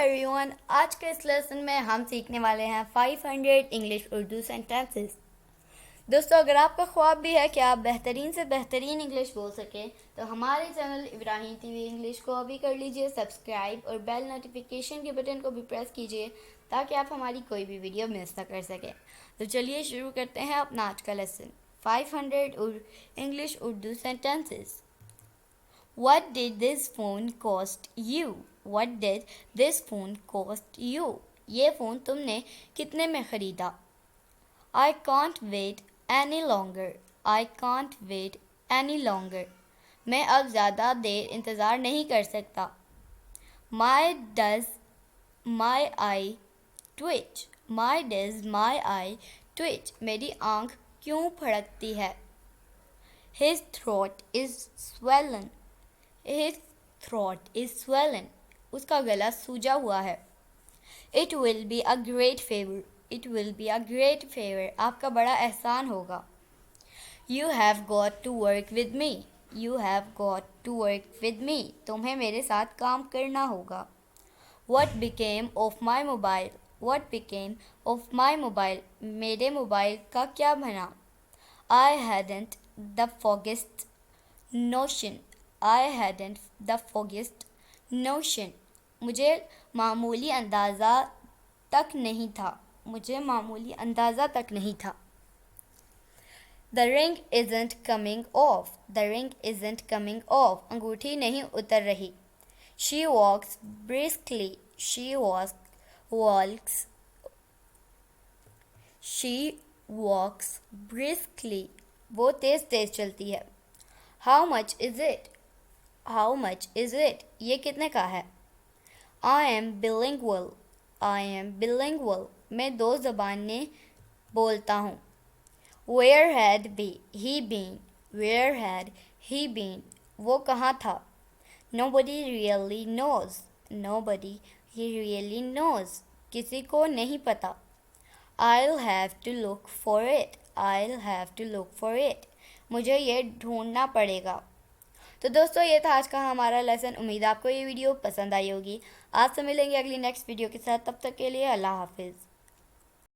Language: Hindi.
एवरीवन, आज के इस लेसन में हम सीखने वाले हैं 500 इंग्लिश उर्दू सेंटेंसेस। दोस्तों, अगर आपका ख्वाब भी है कि आप बेहतरीन से बेहतरीन इंग्लिश बोल सकें तो हमारे चैनल इब्राहिम टीवी इंग्लिश को अभी कर लीजिए सब्सक्राइब और बेल नोटिफिकेशन के बटन को भी प्रेस कीजिए ताकि आप हमारी कोई भी वीडियो मिस ना कर सकें। तो चलिए शुरू करते हैं अपना आज का lesson 500 English Urdu sentences. What did this phone cost you? What did this phone cost you? ये फ़ोन तुमने कितने में ख़रीदा? I can't wait any longer. I can't wait any longer. मैं अब ज़्यादा देर इंतज़ार नहीं कर सकता. Why does my eye twitch? Why does my eye twitch? मेरी आँख क्यों फड़कती है? His throat is swollen. His throat is swollen. उसका गला सूजा हुआ है. It will be a great favor. It will be a great favor. आपका बड़ा एहसान होगा. You have got to work with me. You have got to work with me. तुम्हें मेरे साथ काम करना होगा. What became of my mobile? What became of my mobile? मेरे मोबाइल का क्या बना? I hadn't the foggiest notion. I hadn't the foggiest notion. मुझे मामूली अंदाज़ा तक नहीं था. मुझे मामूली अंदाज़ा तक नहीं था. The ring isn't coming off. The ring isn't coming off. अंगूठी नहीं उतर रही. She walks briskly. She walks briskly. वो तेज़ तेज़ चलती है. How much is it? How much is it? ये कितने का है? I am bilingual. I am bilingual. मैं दो ज़बानें बोलता हूँ. Where had he been? Where had he been? वो कहाँ था? Nobody really knows. Nobody really knows. किसी को नहीं पता. I'll have to look for it. I'll have to look for it. मुझे ये ढूंढना पड़ेगा. तो दोस्तों, ये था आज का हमारा लेसन. उम्मीद आपको ये वीडियो पसंद आई होगी. आज से मिलेंगे अगली नेक्स्ट वीडियो के साथ. तब तक के लिए अल्लाह हाफिज़.